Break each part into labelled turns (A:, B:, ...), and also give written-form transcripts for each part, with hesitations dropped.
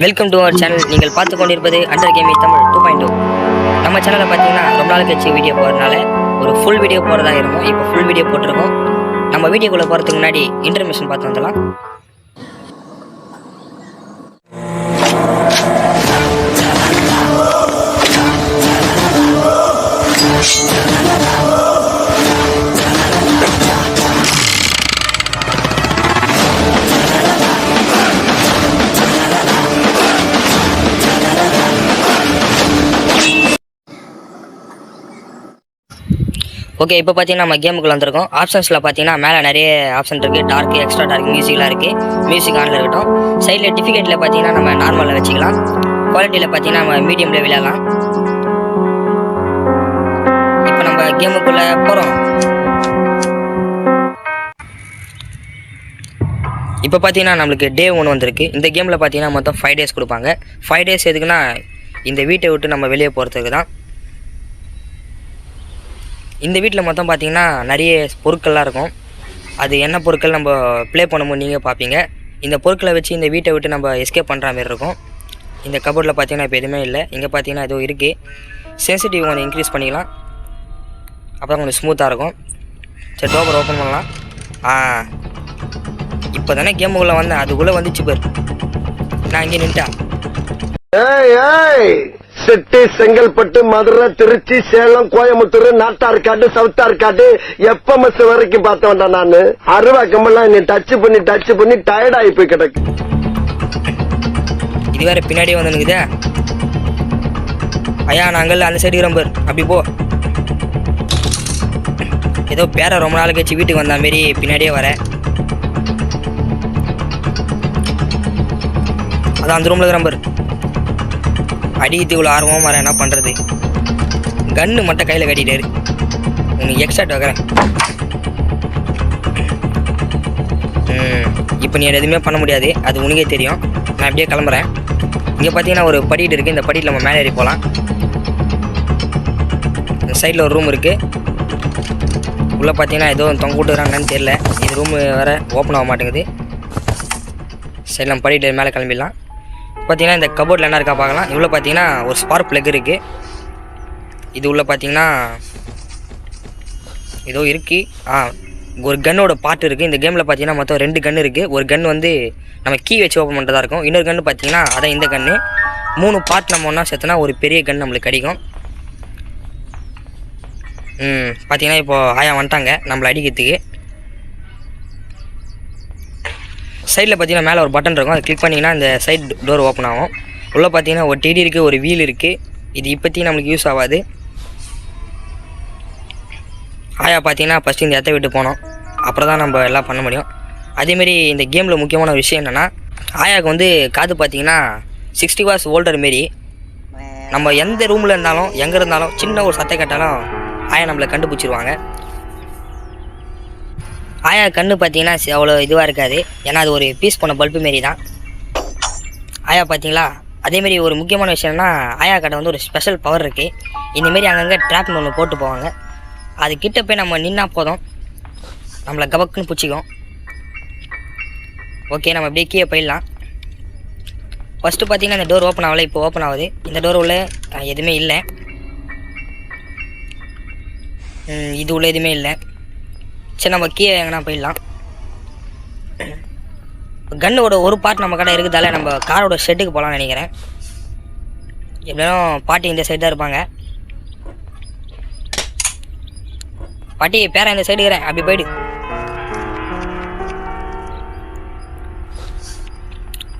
A: Welcome to our channel. நீங்கள் பார்த்து கொண்டிருப்பது அண்டர் கேமிங் தமிழ் 2.2. நம்ம சேனலில் பார்த்தீங்கன்னா ரொம்ப நாள் கழிச்சு வீடியோ போடுறதுனால ஒரு ஃபுல் வீடியோ போடுறதா இருக்கும். இப்போ ஃபுல் வீடியோ போட்டிருக்கோம். நம்ம வீடியோக்குள்ளே போகிறதுக்கு முன்னாடி இன்டர்மிஷன் பார்த்து வந்துடலாம். ஓகே, இப்போ பார்த்தீங்கன்னா நம்ம கேமுக்குள்ள வந்திருக்கோம். ஆப்ஷன்ஸில் பார்த்தீங்கன்னா மேலே நிறைய ஆப்ஷன் இருக்குது. டார்க், எக்ஸ்ட்ரா டார்க், மியூசிக்லாம் இருக்குது. மியூசிக் ஆனில் இருக்கட்டும். சைடில் டிஃபிகல்ட்டில் பார்த்தீங்கன்னா நம்ம நார்மலில் வச்சுக்கலாம். குவாலிட்டியில் பார்த்தீங்கன்னா நம்ம மீடியமில் விளையாடலாம். இப்போ நம்ம கேமுக்குள்ளே போகிறோம். இப்போ பார்த்தீங்கன்னா நம்மளுக்கு டே 1 வந்திருக்கு. இந்த கேமில் பார்த்தீங்கன்னா மொத்தம் 5 days கொடுப்பாங்க. 5 days எதுக்குன்னா இந்த வீட்டை விட்டு நம்ம வெளியே போகிறதுக்கு தான். இந்த வீட்டில் மொத்தம் பார்த்தீங்கன்னா நிறைய பொருட்கள்லாம் இருக்கும். அது என்ன பொருட்கள் நம்ம ப்ளே பண்ணும்போது நீங்கள் பார்ப்பீங்க. இந்த பொருட்களை வச்சு இந்த வீட்டை விட்டு நம்ம எஸ்கேப் பண்ணுற மாதிரி இருக்கும். இந்த கபோர்டில் பார்த்தீங்கன்னா இப்போ எதுவுமே இல்லை. இங்கே பார்த்தீங்கன்னா ஏதோ இருக்குது. சென்சிட்டிவ் கொஞ்சம் இன்க்ரீஸ் பண்ணிக்கலாம், அப்போ கொஞ்சம் ஸ்மூத்தாக இருக்கும். சரி, டோபர் ஓப்பன் பண்ணலாம். இப்போ தானே கேமுக்குள்ளே வந்தேன், அதுக்குள்ளே வந்துச்சு பேர். நான் இங்கே நின்ட்டேன்.
B: செட்டி, செங்கல்பட்டு, மதுரை, திருச்சி, சேலம், கோயம்புத்தூர், நாட்டார்காடு, சவுத்தார்காடு, எப்பமஸ் வரைக்கும் பார்த்தவன்டா நானு. அருவா கம்பெல்லாம் என்னை டச் பண்ணி டயர்ட் ஆகி போய் கிடக்கு.
A: இது வேற பின்னாடியே வந்துனுக்குதே. ஐயா, நாங்கள் அந்த சைடு ரம்பர் அப்படி போ. ஏதோ பேர ரொம்ப நாள் கழிச்சு வீட்டுக்கு வந்த மாரி பின்னாடியே வர. அதான் அந்த ரூமில் ரம்பர். அடிக்கிறது இவ்வளோ ஆர்வமாக வர, என்ன பண்ணுறது? கன்று மட்டும் கையில் கட்டிட்டாரு. உனக்கு எக்ஸ்ட்ரா வைக்கிறேன். இப்போ நீ எதுவுமே பண்ண முடியாது, அது உனக்கே தெரியும். நான் அப்படியே கிளம்புறேன். இங்கே பார்த்தீங்கன்னா ஒரு படிட்டு இருக்குது. இந்த படியில் நம்ம மேலே ஏறி போகலாம். இந்த சைடில் ஒரு ரூம் இருக்குது. உள்ளே பார்த்தீங்கன்னா ஏதோ தொங்க விட்டுக்கிறாங்கன்னு தெரியல. இது ரூம் வேறு ஓப்பன் ஆக மாட்டேங்குது. சரி, நம்ம படிட்டு மேலே கிளம்பிடலாம். பார்த்தீங்கன்னா இந்த கபோர்டில் என்ன இருக்கா பார்க்கலாம். இவ்வளோ பார்த்தீங்கன்னா ஒரு ஸ்பார்க் ப்ளக் இருக்குது. இது உள்ள பார்த்தீங்கன்னா ஏதோ இருக்குது. ஒரு கன்னோட பார்ட் இருக்குது. இந்த கேமில் பார்த்தீங்கன்னா மொத்தம் 2 கன்று இருக்குது. ஒரு கன் வந்து நம்ம கீ வச்சு ஓப்பன் பண்ணுறதா இருக்கும். இன்னொரு கன்று பார்த்தீங்கன்னா அதான் இந்த கன்று. 3 பார்ட் நம்ம ஒன்றா சேர்த்துனா ஒரு பெரிய கன் நம்மளுக்கு கிடைக்கும். பார்த்தீங்கன்னா இப்போது ஆயா வந்துட்டாங்க நம்மளை அடிக்கிறதுக்கு. சைடில் பார்த்தீங்கன்னா மேலே ஒரு பட்டன் இருக்கும். அதை கிளிக் பண்ணிங்கன்னா இந்த சைட் டோர் ஓப்பன் ஆகும். உள்ளே பார்த்தீங்கன்னா ஒரு டெடி இருக்குது, ஒரு வீல் இருக்குது. இது இப்போதைக்கு நம்மளுக்கு யூஸ் ஆகாது. ஆயா பார்த்தீங்கன்னா ஃபஸ்ட்டு இந்த இடத்த விட்டு போனோம், அப்புறம் தான் நம்ம எல்லாம் பண்ண முடியும். அதேமாரி இந்த கேமில் முக்கியமான விஷயம் என்னென்னா, ஆயாவுக்கு வந்து காது பார்த்தீங்கன்னா 60 watts வோல்டர் மாரி. நம்ம எந்த ரூமில் இருந்தாலும் எங்கே இருந்தாலும் சின்ன ஒரு சத்தம் கேட்டாலும் ஆயா நம்மளை கண்டுபிடிச்சிருவாங்க. ஆயா கண்ணு பார்த்தீங்கன்னா அவ்வளோ இதுவாக இருக்காது, ஏன்னா அது ஒரு பீஸ் பண்ண பல்பு மாரி தான். ஆயா பார்த்தீங்களா? அதேமாரி ஒரு முக்கியமான விஷயம்னா, ஆயா கடை வந்து ஒரு ஸ்பெஷல் பவர் இருக்குது. இந்தமாரி அங்கங்கே ட்ராப்னு ஒன்று போட்டு போவாங்க. அது கிட்ட போய் நம்ம நின்னா போதும், நம்மளை கபக்குன்னு பிடிச்சிக்கும். ஓகே, நம்ம அப்படியே கீழே போயிடலாம். ஃபஸ்ட்டு பார்த்தீங்கன்னா இந்த டோர் ஓப்பன் ஆகலை, இப்போ ஓப்பன் ஆகுது. இந்த டோர் உள்ள எதுவுமே இல்லை. இது உள்ள எதுவுமே இல்லை. சரி, நம்ம கீழே எங்கன்னா போயிடலாம். கன்னோட ஒரு பார்ட் நம்ம கடை இருக்குதால நம்ம காரோட ஷெட்டுக்கு போகலான்னு நினைக்கிறேன். எப்படியும் பாட்டி இந்த சைடு தான் இருப்பாங்க. பாட்டி பேர இந்த சைடு இருக்கிறேன், அப்படி போயிடு.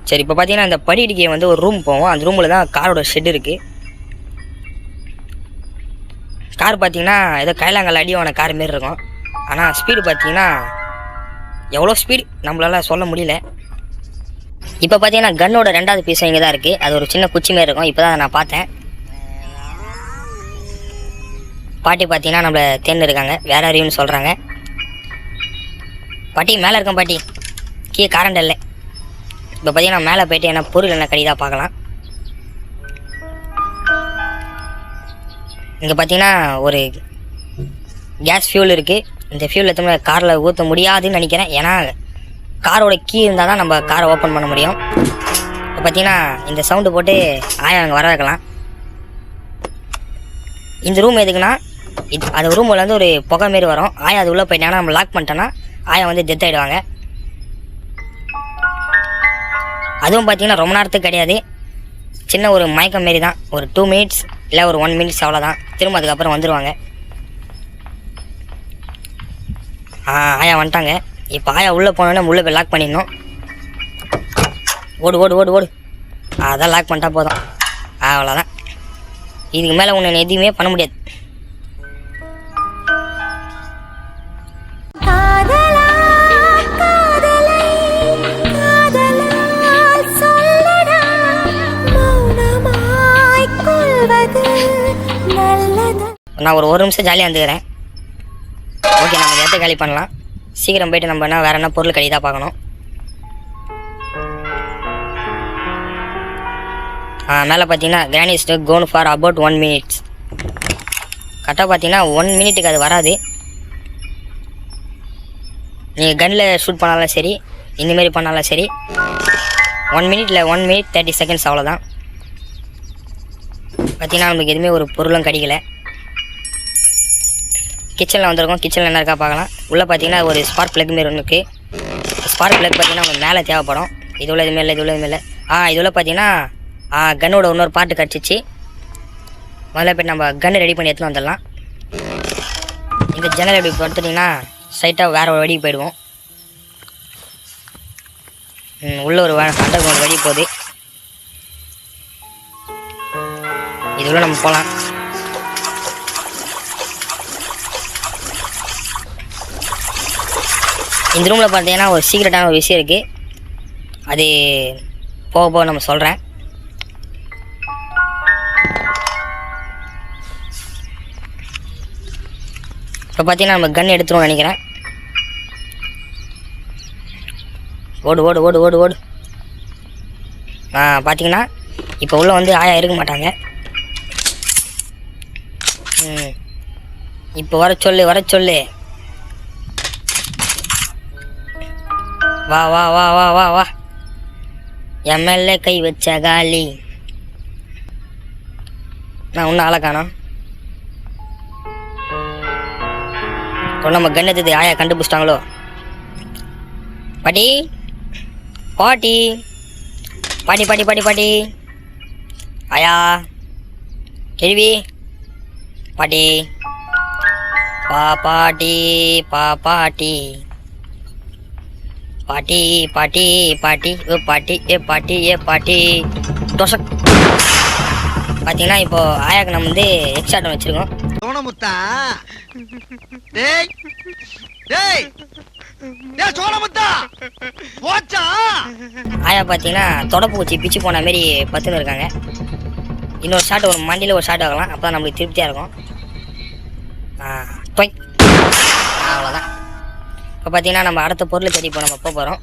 A: சரி, இப்போ பார்த்தீங்கன்னா இந்த படிக்கே வந்து ஒரு ரூம் போவோம். அந்த ரூமில் தான் காரோட ஷெட் இருக்குது. கார் பார்த்தீங்கன்னா ஏதோ கைலாங்கல் அடிவான கார் மாரி இருக்கும். ஆனால் ஸ்பீடு பார்த்தீங்கன்னா எவ்வளோ ஸ்பீடு நம்மளால சொல்ல முடியல. இப்போ பார்த்தீங்கன்னா கன்னோட 2வது பீஸ் இங்கே தான் இருக்குது. அது ஒரு சின்ன குச்சி மாரி இருக்கும். இப்போ தான் நான் பார்த்தேன். பாட்டி பார்த்தீங்கன்னா நம்மளை தேர்ந்து இருக்காங்க, வேற அறிவுன்னு சொல்கிறாங்க. பாட்டி மேலே இருக்கேன் பாட்டி, கீழே கரண்ட் இல்லை. இப்போ பார்த்தீங்கன்னா மேலே போய்ட்டு என்ன பொருள் என்ன கடிதாக பார்க்கலாம். இங்கே பார்த்தீங்கன்னா ஒரு கேஸ் ஃபியூல் இருக்குது. இந்த ஃபியூல் எத்தனை காரில் ஊற்ற முடியாதுன்னு நினைக்கிறேன், ஏன்னா காரோட கீ இருந்தால் தான் நம்ம காரை ஓப்பன் பண்ண முடியும். இப்போ பார்த்தீங்கன்னா இந்த சவுண்டு போட்டு ஆயா அங்கே வர வைக்கலாம். இந்த ரூம் எதுக்குன்னா அந்த ரூமில் வந்து ஒரு புகை மாரி வரும். ஆயா அது உள்ளே போயிட்டாங்கன்னா நம்ம லாக் பண்ணிட்டோன்னா ஆயா வந்து டெத் ஆகிடுவாங்க. அதுவும் பார்த்தீங்கன்னா ரொம்ப நேரத்துக்கு கிடையாது, சின்ன ஒரு மயக்கம் மாரி தான், ஒரு 2 மினிட்ஸ் இல்லை ஒரு 1 மினிட்ஸ் அவ்வளோதான். திரும்ப அதுக்கப்புறம் வந்துடுவாங்க. ஆயா வந்துட்டாங்க. இப்போ ஆயா உள்ளே போனோன்னே உள்ளே போய் லாக் பண்ணிடணும். ஓடு ஓடு ஓடு ஓடு, அதான் லாக் பண்ணிட்டா போதும், அவ்வளோதான். இதுக்கு மேலே ஒன்று எதுவுமே பண்ண முடியாது. நான் ஒரு நிமிஷம் ஜாலியாக இருந்துக்கிறேன். ஓகே, நம்ம இடத்த காலி பண்ணலாம். சீக்கிரம் போய்ட்டு நம்ம வேறு என்ன பொருள் கழிதான் பார்க்கணும். மேலே பார்த்தீங்கன்னா கிரானிஸ்ட் கோன் ஃபார் அபவுட் 1 மினிட்ஸ். கரெக்டாக பார்த்தீங்கன்னா 1 மினிட்டுக்கு அது வராது. நீங்கள் கன்னில் ஷூட் பண்ணாலும் சரி, இந்தமாரி பண்ணாலும் சரி, 1 மினிட்டில் 1 மினிட் 30 செகண்ட்ஸ் அவ்வளோதான். பார்த்தீங்கன்னா நமக்கு எதுவுமே ஒரு பொருளும் கிடைக்கல. கிச்சனில் வந்திருக்கோம். கிச்சனில் என்ன இருக்கா பார்க்கலாம். உள்ளே பார்த்தீங்கன்னா ஒரு ஸ்பார்க் ப்ளக் மாரி ஒன்று இருக்குது. ஸ்பார்க் ப்ளக் பார்த்தீங்கன்னா உங்களுக்கு மேலே தேவைப்படும். இது உள்ள எதுவுமே இல்லை, இது உள்ள எதுவுமே இல்லை. இது உள்ள பார்த்தீங்கன்னா கன்னோட இன்னொரு பார்ட்டு கிடச்சிச்சு. முதல்ல போய்ட்டு நம்ம கன்று ரெடி பண்ணி எடுத்துன்னு வந்துடலாம். இந்த ஜன்னல் எப்படி படுத்துட்டிங்கன்னா ஸ்ட்ரைட்டாக வேறு ஒரு வழிக்கு போயிடுவோம். உள்ளே ஒரு அண்டர் கிரவுண்ட் வழி போகுது. இது உள்ள நம்ம போகலாம். இந்த ரூமில் பார்த்தீங்கன்னா ஒரு சீக்ரெட்டான ஒரு விஷயம் இருக்குது. அது போக போக நம்ம சொல்கிறேன். இப்போ பார்த்தீங்கன்னா நம்ம கன் எடுத்துருவோம்னு நினைக்கிறேன். ஓடு ஓடு ஓடு ஓடு ஓடு. பார்த்தீங்கன்னா இப்போ உள்ளே வந்து ஆயா இருக்க மாட்டாங்க. இப்போ வர சொல்லு வர சொல்லு. வா வா வா வா வா வா. எம்எல்ஏ கை வச்ச காலி. நான் ஒன்றும் ஆளை காணோம். நம்ம கண்ணத்துக்கு ஆயா கண்டுபிடிச்சிட்டாங்களோ. பாட்டி பாட்டி பாட்டி பாட்டி பாட்டி பாட்டி ஆயா கேள்வி பாட்டி பாட்டி பாட்டி பாட்டி பாட்டி பாட்டி ஏ பாட்டி ஏ பாட்டி ஏ பாட்டி தோசை. பார்த்தீங்கன்னா இப்போ ஆயாக்கு நம்ம வந்து எக்ஸ்ட்ரா வச்சுருக்கோம்.
B: சோனமுத்தா டேய் டேய் டேய் சோனமுத்தா போச்சா.
A: ஆயா பார்த்தீங்கன்னா தொடப்பூச்சி பிச்சு போன மாரி பத்துன்னு இருக்காங்க. இன்னொரு ஷாட், ஒரு மண்டியில் ஒரு ஷாட் ஆகலாம். அப்போ தான் நம்மளுக்கு திருப்தியாக இருக்கும். அவ்வளோதான். இப்போ பார்த்தீங்கன்னா நம்ம அடுத்த பொருள் தேடி இப்போ நம்ம போகிறோம்.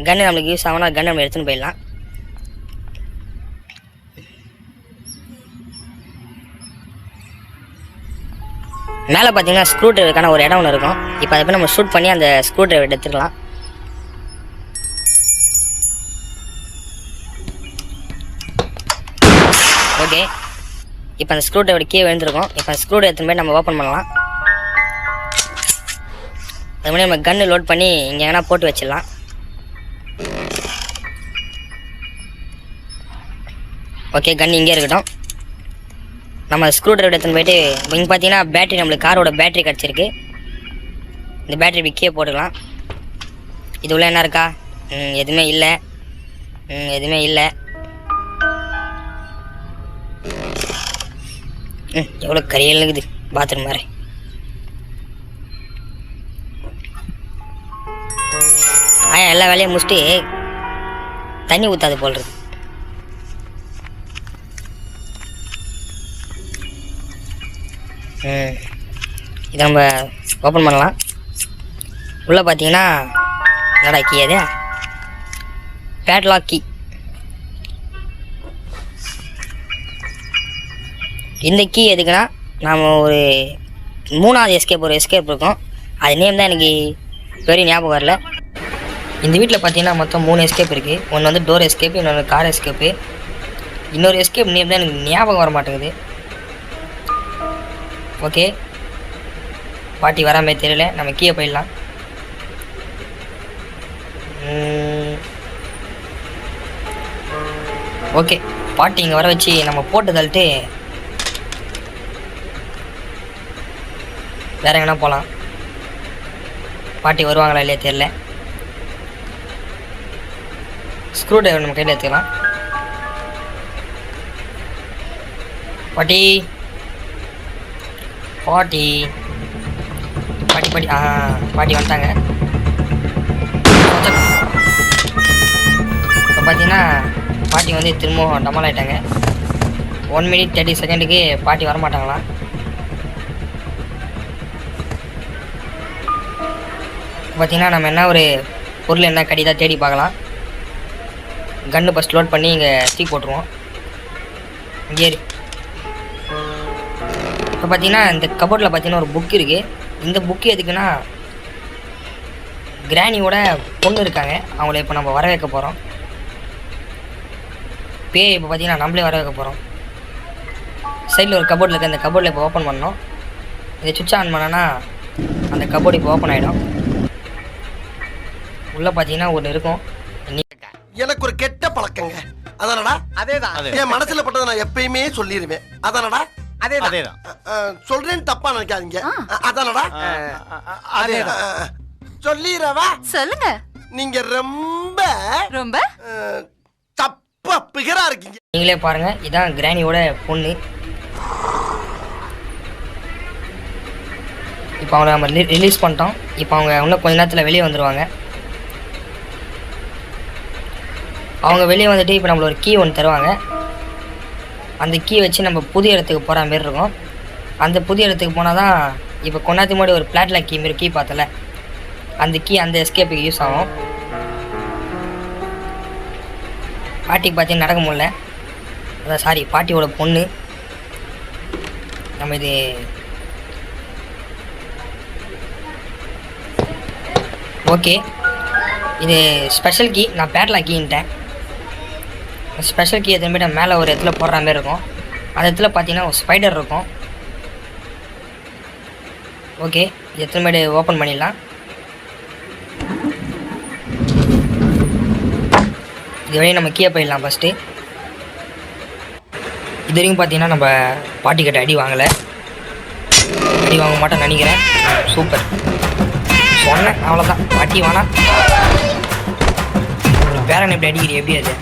A: கன்று நம்மளுக்கு யூஸ் ஆகும்னா கன்று நம்ம எடுத்துன்னு போயிடலாம். மேலே பார்த்தீங்கன்னா ஸ்க்ரூ ட்ரைவருக்கான ஒரு இடம் ஒன்று இருக்கும். இப்போ அதை போய் நம்ம ஷூட் பண்ணி அந்த ஸ்க்ரூ ட்ரைவர் எடுத்துக்கலாம். ஓகே, இப்போ அந்த ஸ்க்ரூ ட்ரைவர் கீழே விழுந்துருக்கும். இப்போ அந்த ஸ்க்ரூ ட்ரைவர் எடுத்துன்னு போய் நம்ம ஓப்பன் பண்ணலாம். அது மாதிரி நம்ம கன்று லோட் பண்ணி இங்கே எங்கன்னா போட்டு வச்சிடலாம். ஓகே, கன்று இங்கே இருக்கட்டும். நம்ம ஸ்க்ரூ ட்ரைவர் எடுத்துன்னு போயிட்டு இங்கே பார்த்தீங்கன்னா பேட்ரி, நம்மளுக்கு காரோட பேட்ரி கிடச்சிருக்கு. இந்த பேட்ரி விக்கியே போட்டுக்கலாம். இது உள்ள என்ன இருக்கா? எதுவுமே இல்லை, எதுவுமே இல்லை. எவ்வளோ கரியல் இருக்குது பாத்ரூம் மாதிரி. எல்லா வேலையும் முடிச்சுட்டு தண்ணி ஊற்றாது போல் இருக்கு. இதை நம்ம ஓப்பன் பண்ணலாம். உள்ளே பார்த்தீங்கன்னா என்னடா கீ? அது பேட்லாக் கீ. இந்த கீ எதுக்குன்னா நாம் ஒரு 3வது எஸ்கேப், ஒரு எஸ்கேப் இருக்கும். அது நேம் தான் எனக்கு பெரிய ஞாபகம் வரல. இந்த வீட்டில் பார்த்தீங்கன்னா மொத்தம் 3 எஸ்கேப் இருக்குது. ஒன்று வந்து டோர் எஸ்கேப், இன்னொன்று கார் எஸ்கேப்பு, இன்னொரு எஸ்கேப் நேம் தான் எனக்கு ஞாபகம் வர மாட்டேங்குது. ஓகே, பாட்டி வரா மாதிரி தெரியல, நம்ம கீழே போயிடலாம். ஓகே, பாட்டி இங்கே வர வச்சு நம்ம போட்டு தள்ளிட்டு வேற எங்கன்னா போகலாம். பாட்டி வருவாங்களா இல்லையா தெரியல. ஸ்க்ரூ டிரைவர் நம்ம கையில் எடுத்துக்கலாம். பாட்டி பாட்டி பாட்டி பாட்டி பாட்டி வந்துட்டாங்க. இப்போ பார்த்தீங்கன்னா பாட்டி வந்து திரும்பவும் டமால் ஆகிட்டாங்க. 1 minute 30 செகண்டுக்கு பாட்டி வரமாட்டாங்களாம். பார்த்தீங்கன்னா நம்ம என்ன ஒரு பொருள் என்ன கடிதாக தேடி பார்க்கலாம். கன்று ஃபஸ்ட் லோட் பண்ணி இங்கே தூக்கி போட்டுருவோம். இங்கே இப்போ பார்த்தீங்கன்னா இந்த கபோர்டில் பார்த்தீங்கன்னா ஒரு புக் இருக்குது. இந்த புக்கு எதுக்குன்னா கிராணியோட பொண்ணு இருக்காங்க, அவங்கள இப்போ நம்ம வர வைக்க போகிறோம். பேய் இப்போ பார்த்தீங்கன்னா நம்மளே வர வைக்க போகிறோம். சைடில் ஒரு கபோர்டில் இருக்குது, அந்த கபோர்டில் இப்போ ஓப்பன் பண்ணோம். இதை சுவிட்ச் ஆன் பண்ணோன்னா அந்த கபோர்டு இப்போ ஓப்பன் ஆகிடும். உள்ளே பார்த்தீங்கன்னா ஒன்று இருக்கும்.
B: எனக்கு ஒரு கெட்ட பழக்கங்க. அதானடா? அதேதான். என் மனசுல பட்டதை நான் எப்பயுமே சொல்லிடுவேன். அதானடா? அதேதான். சொல்றேன்னு தப்பா நினைக்காதீங்க. அதானடா? அதேதான். சொல்லிரவா?
C: சொல்லுங்க.
B: நீங்க ரொம்ப
C: ரொம்ப
B: தப்பா பிகரா இருக்கீங்க.
A: நீங்களே பாருங்க, இதான் கிராணியோட பொண்ணு. இப்போ அவங்கள நம்ம ரிலீஸ் பண்ணிட்டோம். இப்போ அவங்க இன்னும் கொஞ்ச நேரத்தில் வெளியே வந்துடுவாங்க. அவங்க வெளியே வந்துட்டு இப்போ நம்மள ஒரு கீ ஒன்று தருவாங்க. அந்த கீ வச்சு நம்ம புது இடத்துக்கு போகிற மாரி இருக்கும். அந்த புது இடத்துக்கு போனால் தான் இப்போ கொண்டாத்தி முன்னாடி ஒரு பிளாட்ல கீ மாரி கீ பார்த்தல, அந்த கீ அந்த எஸ்கேப்புக்கு யூஸ் ஆகும். பாட்டிக்கு பார்த்தீங்கன்னா நடக்க முடியல. அதான் சாரி, பாட்டியோட பொண்ணு. நம்ம இது ஓகே, இது ஸ்பெஷல் கீ. நான் பேட்லா கீன்ட்டேன். ஸ்பெஷல் கீ எத்தனை போய்ட்டு மேலே ஒரு இடத்துல போடுற மாதிரி இருக்கும். அந்த இடத்துல பார்த்தீங்கன்னா ஒரு ஸ்பைடர் இருக்கும். ஓகே, இது எத்தனை போய்ட்டு ஓப்பன் பண்ணிடலாம். இது வரையும் நம்ம கீழே போயிடலாம். ஃபஸ்ட்டு இது வரைக்கும் பார்த்தீங்கன்னா நம்ம பாட்டிக்கிட்ட அடி வாங்கலை. அடி வாங்க மாட்டேன்னு நினைக்கிறேன். சூப்பர், சொன்னேன் அவ்வளோதான். பாட்டி வானா பேரன் எப்படி அடிக்கிறீ எப்படி அது.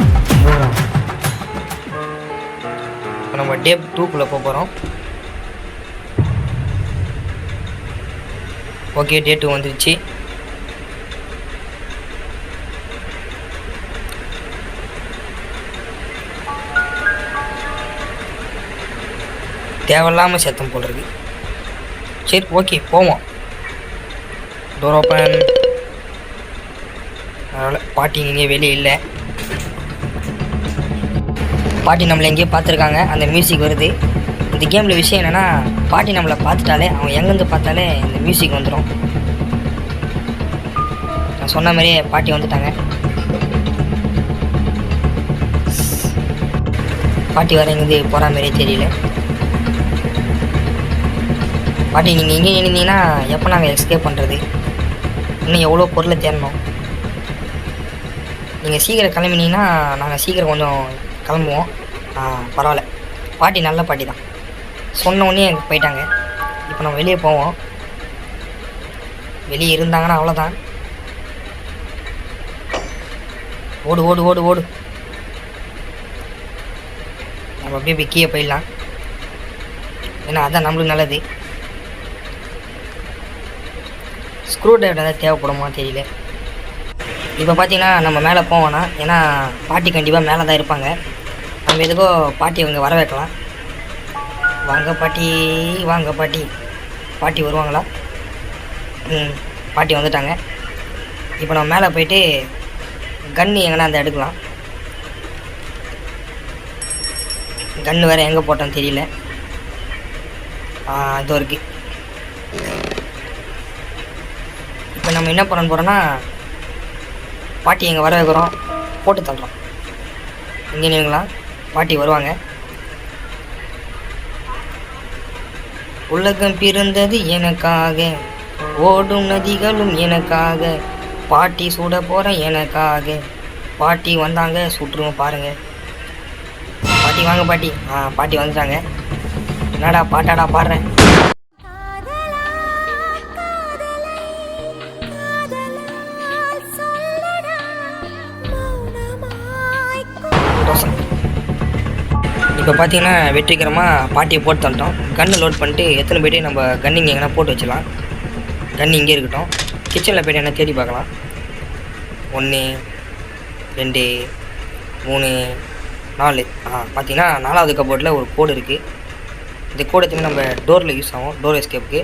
A: இப்போ நம்ம டே 2க்குள்ளே போக போகிறோம். ஓகே, டே 2 வந்துருச்சு. தேவையில்லாமல் சத்தம் போடுறது. சரி ஓகே போவோம். Door open. அதனால் பாட்டி இங்கே வெளியே இல்லை. பாட்டி நம்மளை எங்கேயோ பார்த்துருக்காங்க. அந்த மியூசிக் வருது. இந்த கேமில் விஷயம் என்னென்னா, பாட்டி நம்மளை பார்த்துட்டாலே, அவங்க எங்கேருந்து பார்த்தாலே இந்த மியூசிக் வந்துடும். நான் சொன்ன மாதிரியே பாட்டி வந்துட்டாங்க. பாட்டி வர எங்கேருந்து போகிற மாதிரியே தெரியல. பாட்டி நீங்கள் எங்கே இருந்தீங்கன்னா எப்போ நாங்கள் எஸ்கேப் பண்ணுறது? இன்னும் எவ்வளோ பொருளை தேடணும். நீங்கள் சீக்கிரம் கிளம்பினீங்கன்னா நாங்கள் சீக்கிரம் கொஞ்சம் கிளம்புவோம். பரவாயில்ல, பாட்டி நல்ல பாட்டி தான். சொன்ன உடனே அங்கே போயிட்டாங்க. இப்போ நம்ம வெளியே போவோம். வெளியே இருந்தாங்கன்னா அவ்வளோதான். ஓடு ஓடு ஓடு ஓடு. நம்ம அப்படியே போய் கீழே போயிடலாம். ஏன்னா அதான் நம்மளுக்கு நல்லது. ஸ்க்ரூ டிரைவர் ஏதாவது தேவைப்படுமா தெரியல. இப்போ பார்த்தீங்கன்னா நம்ம மேலே போவோம்னா, ஏன்னா பாட்டி கண்டிப்பாக மேலே தான் இருப்பாங்க. நம்ம எதுக்கோ பாட்டி அவங்க வர வைக்கலாம். வாங்க பாட்டி, வாங்க பாட்டி. பாட்டி வருவாங்களா? பாட்டி வந்துட்டாங்க. இப்போ நம்ம மேலே போயிட்டு கன்று எங்கன்னா அந்த எடுக்கலாம். கன்று வேறு எங்கே போட்டோன்னு தெரியல. இதோ இருக்குது. இப்போ நம்ம என்ன பண்ண போகிறோன்னா, பாட்டி எங்கே வர வைக்கிறோம், போட்டு தள்ளுறோம். இங்கே நீங்களா பாட்டி வருவாங்க. உலகம் பிறந்தது எனக்காக, ஓடும் நதிகளும் எனக்காக, பாட்டி சுட போகிற எனக்காக, பாட்டி வந்தாங்க சுட்டுருவோம் பாருங்க. பாட்டி வாங்க பாட்டி. பாட்டி வந்துட்டாங்க. என்னடா பாட்டாடா பாடுறேன். இப்போ பார்த்தீங்கன்னா வெற்றிகரமாக பாட்டியை போட்டு தள்ளிட்டோம். கன்று லோட் பண்ணிட்டு எத்தனை போய்ட்டு நம்ம கன்று இங்கே எங்கன்னா போட்டு வச்சிடலாம். கன்று இங்கே இருக்கட்டும். கிச்சனில் போய்ட்டு என்ன தேடி பார்க்கலாம். 1 2 3 4. பார்த்தீங்கன்னா 4வது கபோர்டில் ஒரு கோடு இருக்குது. இந்த கோடு எடுத்துன்னு நம்ம டோரில் யூஸ் ஆகும், டோர் எஸ்கேப்புக்கு.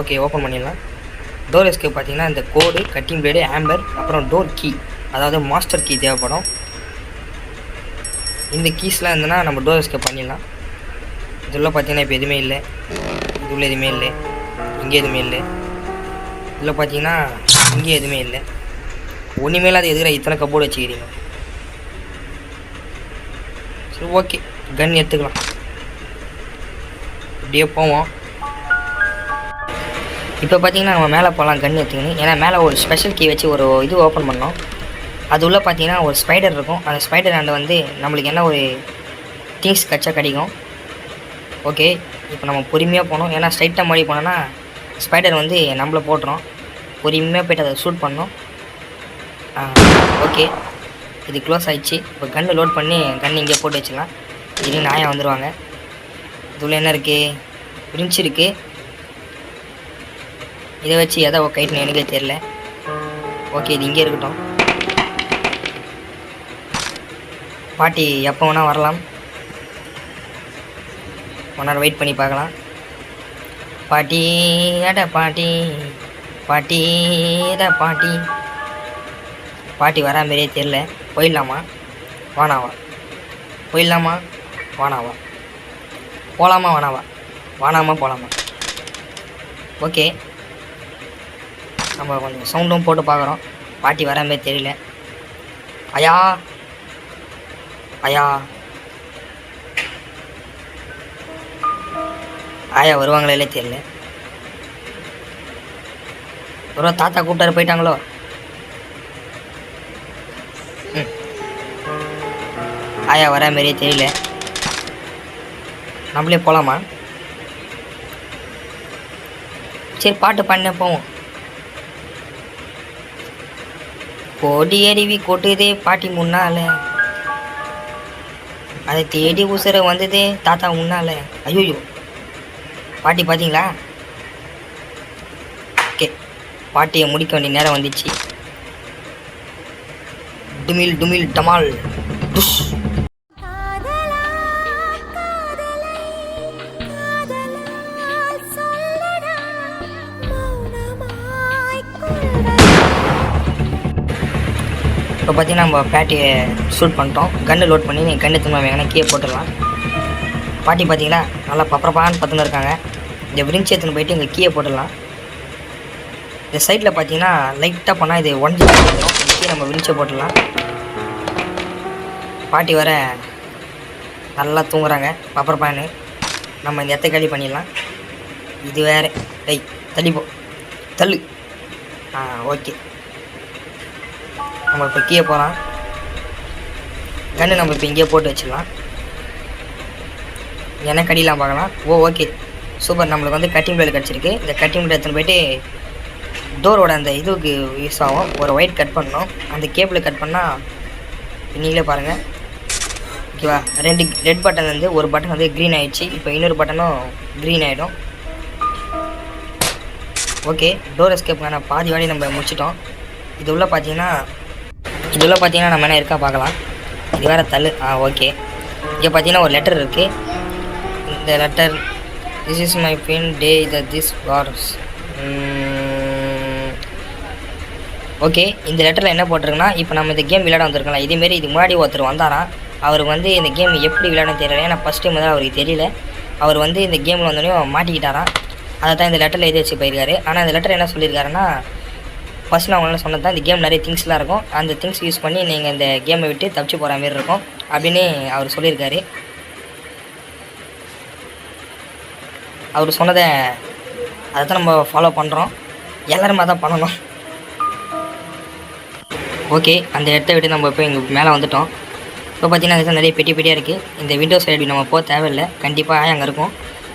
A: ஓகே, ஓப்பன் பண்ணிடலாம். டோர் எஸ்கேப் பார்த்தீங்கன்னா இந்த கோடு, கட்டிங் பிளேடு, ஆம்பர், அப்புறம் டோர் கீ, அதாவது மாஸ்டர் கீ தேவைப்படும். இந்த கீஸ்லாம் இருந்ததுன்னா நம்ம டோர் எஸ்கேப் பண்ணிடலாம். இதில் பார்த்தீங்கன்னா இப்போ எதுவுமே இல்லை, இதுள்ள எதுவுமே இல்லை, இங்கே எதுவுமே இல்லை, இதில் பார்த்தீங்கன்னா இங்கேயும் எதுவுமே இல்லை. ஒன்றுமே இல்லாத எதுக்குற இத்தனை கபோர்டு வச்சுக்கிறீங்க. சரி, ஓகே, கன் எடுத்துக்கலாம். இப்படியே போவோம். இப்போ பார்த்தீங்கன்னா நம்ம மேலே போகலாம் கன் எடுத்துக்கணும். ஏன்னா மேலே ஒரு ஸ்பெஷல் கீ வச்சு ஒரு இது ஓப்பன் பண்ணோம். அது உள்ளே பார்த்தீங்கன்னா ஒரு ஸ்பைடர் இருக்கும். அந்த ஸ்பைடர் ஹேண்டு வந்து நம்மளுக்கு என்ன ஒரு திங்ஸ் கச்சா கிடைக்கும். ஓகே, இப்போ நம்ம பொறுமையாக போனோம். ஏன்னா ஸ்ட்ரைட்டாக மாடி போனோன்னா ஸ்பைடர் வந்து நம்மளை போட்டுரும். பொறுமையாக போய்ட்டு அதை ஷூட் பண்ணோம். ஓகே, இது க்ளோஸ் ஆகிடுச்சு. இப்போ கன்று லோட் பண்ணி கன்று இங்கே போட்டு வச்சுக்கலாம். இது நாயாக வந்துடுவாங்க. இதுள்ள என்ன இருக்குது, பிரிஞ்சு இருக்குது. இதை வச்சு எதை கைட்டுன்னு எனக்கே தெரில. ஓகே, இது இங்கே இருக்கட்டும். பாட்டி எப்போ வேணால் வரலாம். 1 hour வெயிட் பண்ணி பார்க்கலாம். பாட்டி அட பாட்டி, பாட்டி அட பாட்டி. பாட்டி வரா மாதிரியே தெரில. போயிடலாமா வானாவா, போயிடலாமா வானாவா, போகலாமா வானாவா, வானாமா போகலாமா. ஓகே, நம்ம கொஞ்சம் சவுண்டும் போட்டு பார்க்குறோம். பாட்டி வரா மாதிரி தெரியல. ஐயா ஐயா, ஆயா வருவாங்களே தெரியல. ஒரு தாத்தா கூப்பிட்டாரு போயிட்டாங்களோ. ஆயா வரா மாதிரியே தெரியல. நம்மளே போகலாமா? சரி, பாட்டு பண்ண போவோம். கோடி அருவி கொட்டுதே பாட்டி முன்னால, அதை தேடி உசுர வந்ததே தாத்தா முன்னால. ஐயோ, பாட்டி பார்த்தீங்களா? ஓகே, பாட்டியை முடிக்க வேண்டிய நேரம் வந்துச்சு. டுமில் டுமில் டமால் டுஷ். இப்போ பார்த்தீங்கன்னா நம்ம பேட்டியை ஷூட் பண்ணிட்டோம். கன்று லோட் பண்ணி நீங்கள் கன்று திரும்ப வேணா கீழே போட்டுடலாம். பாட்டி பார்த்தீங்களா நல்லா பப்பரப்பான்னு பார்த்துன்னு இருக்காங்க. இந்த விரிஞ்சி எடுத்துன்னு போயிட்டு இங்கே கீழே போட்டுடலாம். இந்த சைடில் பார்த்தீங்கன்னா லைட்டாக பண்ணால் இது உடஞ்சி போட்டுடும். கீழே நம்ம விரிஞ்சியை போட்டுடலாம். பாட்டி வர நல்லா தூங்குறாங்க பப்பரப்பான்னு. நம்ம இந்த இடத்த காலி பண்ணிடலாம். இது வேறு தள்ளிப்போ தள்ளு. ஓகே, நம்ம இப்போ கீழே போகலாம். கன்று நம்ம இப்போ இங்கேயே போட்டு வச்சிடலாம். என்ன கடிலாம் பார்க்கலாம். Okay, super. நம்மளுக்கு வந்து கட்டிங் பிளேடு கிடச்சிருக்கு. இந்த கட்டிங் பிளேடு எடுத்துன்னு போய்ட்டு டோரோட அந்த இதுக்கு யூஸ் ஆகும். ஒரு ஒயிட் கட் பண்ணணும். அந்த கேபிளை கட் பண்ணால் நீங்களே பாருங்கள். ஓகேவா, 2 ரெட் பட்டன் வந்து ஒரு பட்டன் வந்து க்ரீன் ஆகிடுச்சு. இப்போ இன்னொரு பட்டனும் க்ரீன் ஆகிடும். ஓகே, டோர் எஸ்கேப்புக்கான பாதி வாடி நம்ம முடிச்சிட்டோம். இது உள்ள பார்த்தீங்கன்னா நம்ம என்ன இருக்கா பார்க்கலாம். இது வேறு தள்ளு. ஓகே, இங்கே பார்த்தீங்கன்னா ஒரு லெட்டர் இருக்குது. இந்த letter, this is my pin day this wars. Okay, இந்த லெட்டரில் என்ன போட்டிருக்குன்னா, இப்போ நம்ம இந்த கேம் விளையாட வந்திருக்கலாம். இதேமாரி இது முன்னாடி ஒருத்தர் வந்தாராம். அவருக்கு வந்து இந்த கேம் எப்படி விளையாடன்னு தெரியல. ஏன்னா ஃபஸ்ட் டைம் தான் அவருக்கு தெரியல. அவர் வந்து இந்த கேமில் வந்தோடனே மாட்டிக்கிட்டாராம். அதை தான் இந்த லெட்டரில் எழுதி வச்சு போயிருக்காரு. ஆனால் இந்த லெட்டர் என்ன சொல்லியிருக்காருன்னா, ஃபஸ்ட் நான் உங்களால் சொன்னது தான், இந்த கேம் நிறைய திங்ஸ்லாம் இருக்கும், அந்த திங்ஸ் யூஸ் பண்ணி நீங்கள் இந்த கேமை விட்டு தப்பிச்சு போகிற மாதிரி இருக்கும் அப்படின்னு அவர் சொல்லியிருக்காரு. அவர் சொன்னதை அதை தான் நம்ம ஃபாலோ பண்ணுறோம், எல்லாருமே தான் பண்ணணும். ஓகே, அந்த இடத்த விட்டு நம்ம இப்போ இங்கே மேலே வந்துட்டோம். இப்போ பார்த்தீங்கன்னா அதுதான் நிறைய பெட்டி பெட்டியாக இருக்குது. இந்த விண்டோ சைடு நம்ம போக தேவையில்லை, கண்டிப்பாக அங்கே இருக்கும்.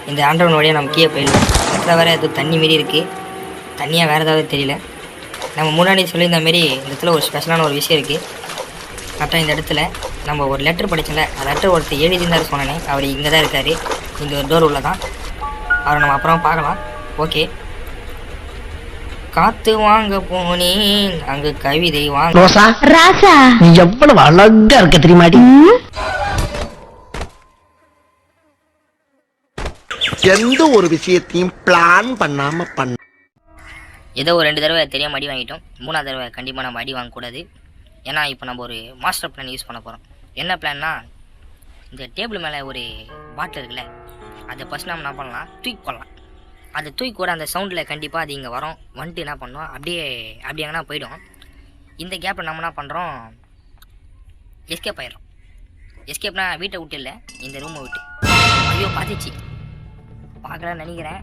A: இந்த ஆண்ட்ராய்டு வழியாக நம்ம கீழே போயிடலாம். இடத்துல வேறு எதுவும் தண்ணி மாரி இருக்குது, தண்ணியாக வேறு ஏதாவது தெரியல. நம்ம முன்னாடி சொல்லியிருந்த மாரி இந்த இடத்துல ஒரு ஸ்பெஷலான ஒரு விஷயம் இருக்குது. கரெக்டாக இந்த இடத்துல நம்ம ஒரு லெட்டர் படிச்சோம்ல, அந்த லெட்டர் ஒருத்தர் எழுதியிருந்தார் சொன்னேனே, அவர் இங்கே தான் இருக்கார், இங்கே ஒரு டோர் உள்ள தான். அவரை நம்ம அப்புறம் பார்க்கலாம். ஓகே, காத்து வாங்க போனேன் அங்கு கவிதை வாங்க.
C: ரோசா ராசா, நீ எவ்வளவு அழகா இருக்க தெரியுமாடி.
B: எந்த ஒரு விஷயத்தையும் பிளான் பண்ணாம பண்ண
A: ஏதோ ஒரு 2 தடவை தெரியாம அடி வாங்கிட்டோம், 3ஆவது தடவை கண்டிப்பாக நம்ம அடி வாங்கக்கூடாது. ஏன்னா இப்போ நம்ம ஒரு மாஸ்டர் பிளான் யூஸ் பண்ண போகிறோம். என்ன பிளான்னா, இந்த டேபிள் மேலே ஒரு பாட்டில் இருக்குல்ல, அதை ஃபஸ்ட் நம்ம என்ன பண்ணலாம், தூக்கி போடலாம். அதை தூக்கி கூட அந்த சவுண்டில் கண்டிப்பாக அது இங்கே வரும், வந்துட்டு என்ன பண்ணோம், அப்படியே எங்கன்னா போயிடும். இந்த கேப்பில் நம்ம என்ன பண்ணுறோம், எஸ்கேப் ஆயிடும். எஸ்கேப்னா வீட்டை விட்டு இல்லை, இந்த ரூமை விட்டு. ஐயோ பார்த்துச்சு, பார்க்கலான்னு நினைக்கிறேன்.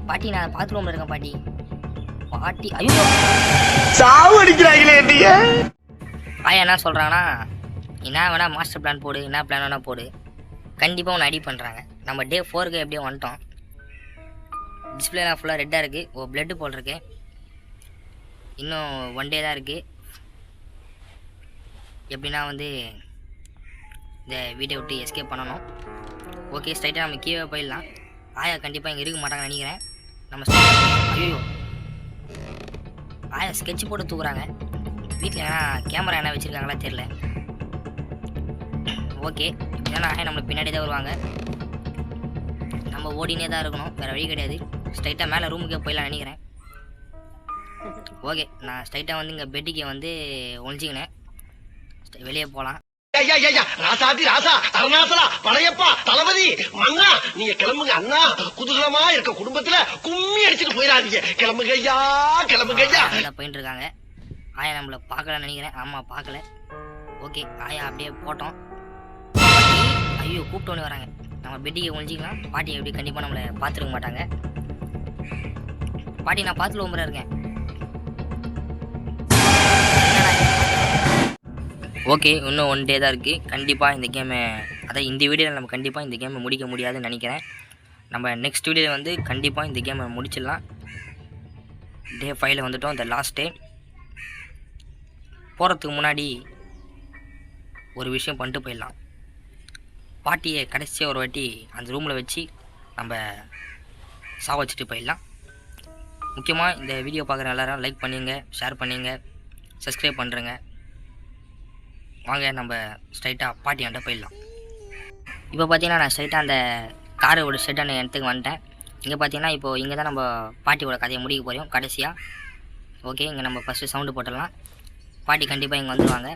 A: பாட்டி நான் பாத்ரூமில் இருக்கேன் பாட்டி. பாட்டி ஐயோ
C: சாவு அடிக்கிறாங்களே நீங்க.
A: ஆயா என்ன சொல்கிறாங்கன்னா, என்ன வேணால் மாஸ்டர் பிளான் போடு, என்ன பிளான் வேணால் போடு, கண்டிப்பாக ஒன்று அடி பண்ணுறாங்க. நம்ம டே 4க்கு எப்படியோ வந்துட்டோம். டிஸ்பிளேலாம் ஃபுல்லாக ரெட்டாக இருக்குது, ஓ பிளட்டு போட்டிருக்கு. இன்னும் 1 டே தான் இருக்குது. எப்படின்னா வந்து இந்த வீட்டை விட்டு எஸ்கேப் பண்ணணும். ஓகே, ஸ்ட்ரைட்டாக நம்ம கீழே போயிடலாம். ஆயா கண்டிப்பாக இங்கே இருக்க மாட்டாங்கன்னு நினைக்கிறேன். நம்ம ஐயோ ஆயா ஸ்கெட்ச் போட்டு தூக்குறாங்க. வீட்டில் ஏன்னா கேமரா என்ன வச்சுருக்காங்களா தெரில. ஓகே, ஏன்னா ஆயா நம்மளுக்கு பின்னாடி தான் வருவாங்க, நம்ம ஓடினே தான் இருக்கணும், வேறு வழி கிடையாது. ஸ்ட்ரைட்டாக மேலே ரூமுக்கே போயிடலாம் நினைக்கிறேன். ஓகே, நான் ஸ்ட்ரைட்டாக வந்து இங்கே பெட்டுக்கே வந்து ஒழிச்சிக்கினேன், வெளியே போகலாம்.
B: ராசாதி ராசா அருணாசலா பழையப்பா தளபதி மன்னா, நீங்க கிளம்புங்க அண்ணா. குதூகலமா இருக்க குடும்பத்துல கும்மி அடிச்சுட்டு போயிடாதீங்க. கிளம்புங்க ஐயா, கிளம்புங்க ஐயா.
A: போயிட்டு இருக்காங்க. ஆயா நம்மளை பார்க்கலான்னு நினைக்கிறேன். ஆமாம் பார்க்கல. ஓகே, ஆயா அப்படியே போட்டோம். ஐயோ கூப்பிட்டோன்னு வராங்க. நம்ம பெட்டிக்கு ஒழிஞ்சிக்கலாம். பாட்டி எப்படி கண்டிப்பாக நம்மளை பார்த்துருக்க மாட்டாங்க. பாட்டி நான் பார்த்துட்டு ஓம்புறா இருக்கேன். ஓகே, இன்னும் 1 டே தான் இருக்குது. கண்டிப்பாக இந்த கேமை, அதான் இந்த வீடியோவில் நம்ம கண்டிப்பாக இந்த கேமை முடிக்க முடியாதுன்னு நினைக்கிறேன். நம்ம நெக்ஸ்ட் வீடியோவில் வந்து கண்டிப்பாக இந்த கேமை முடிச்சிடலாம். டே 5ல் வந்துட்டோம், இந்த லாஸ்ட் டே. போகிறதுக்கு முன்னாடி ஒரு விஷயம் பண்ணிட்டு போயிடலாம். பாட்டியை கடைசியாக ஒரு வாட்டி அந்த ரூமில் வச்சு நம்ம சாவச்சிட்டு போயிடலாம். முக்கியமாக இந்த வீடியோ பார்க்குற எல்லாரும் லைக் பண்ணுங்க, ஷேர் பண்ணுங்க, சப்ஸ்கிரைப் பண்ணுறேங்க. வாங்க நம்ம ஸ்ட்ரைட்டாக பாட்டியாண்ட போயிடலாம். இப்போ பார்த்தீங்கன்னா நான் ஸ்ட்ரைட்டாக அந்த காரோட ஷெட்டான இடத்துக்கு வந்துட்டேன். இங்கே பார்த்தீங்கன்னா இப்போது இங்கே தான் நம்ம பாட்டியோட கதையை முடிக்க போகிறோம் கடைசியாக. ஓகே, இங்கே நம்ம ஃபஸ்ட்டு சவுண்டு போட்டுடலாம். பாட்டி கண்டிப்பாக இங்கே வந்துடுவாங்க.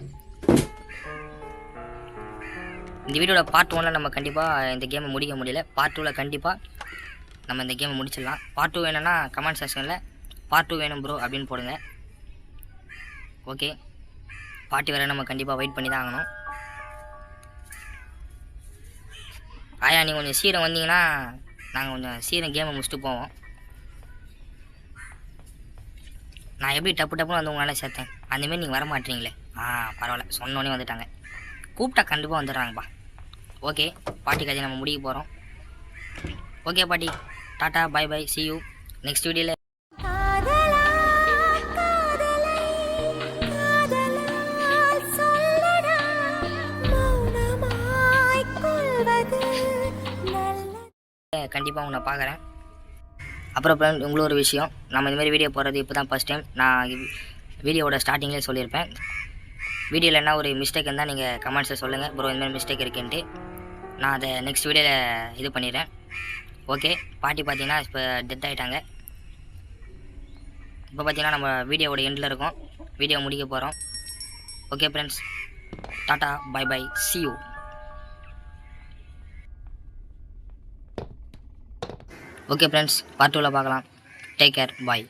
A: இந்த வீடியோட பார்ட் 1ல் நம்ம கண்டிப்பாக இந்த கேமை முடிக்க முடியல. பார்ட் 2ல் கண்டிப்பாக நம்ம இந்த கேமை முடிச்சிடலாம். பார்ட் 2 வேணும்னா கமெண்ட் செக்ஷனில் பார்ட் 2 வேணும் ப்ரோ அப்படின்னு போடுங்க. ஓகே, பாட்டி வர நம்ம கண்டிப்பாக வெயிட் பண்ணி தான் ஆகணும். ஆயா நீங்கள் கொஞ்சம் சீரம் வந்தீங்கன்னா நாங்கள் கொஞ்சம் சீரம் கேமை முடிச்சுட்டு போவோம். நான் எப்படி டப்புன்னு வந்து உங்களால் சேர்த்தேன், அந்தமாரி நீங்கள் வர மாட்டீங்களே. பரவாயில்ல, சொன்னோன்னே வந்துட்டாங்க. கூப்பிட்டா கண்டிப்பாக வந்துடுறாங்கப்பா. ஓகே, பாட்டி கதையை நம்ம முடிக்க போகிறோம். ஓகே பாட்டி, tata bye bye, see you next வீடியோவில். கண்டிப்பாக உன்னை பார்க்குறேன். அப்புறம் ஃப்ரெண்ட், உங்களுக்கு ஒரு விஷயம், நம்ம இந்தமாதிரி வீடியோ போடுறது இப்போ தான் ஃபஸ்ட் டைம். நான் வீடியோவோட ஸ்டார்டிங்லேயே சொல்லியிருப்பேன். வீடியோவில் என்ன ஒரு மிஸ்டேக் இருந்தால் நீங்கள் கமெண்ட்ஸில் சொல்லுங்கள், ப்ரோ இந்தமாதிரி மிஸ்டேக் இருக்குன்ட்டு. நான் அதை நெக்ஸ்ட் வீடியோவில் இது பண்ணிடுறேன். ஓகே, பாட்டி பார்த்தீங்கன்னா இப்போ டெத் ஆகிட்டாங்க. இப்போ பார்த்தீங்கன்னா நம்ம வீடியோவோட எண்டில் இருக்கோம், வீடியோ முடிக்க போகிறோம். Okay friends, tata bye bye, see you. Okay friends, part 2ல் பார்க்கலாம். டேக் கேர், பாய்.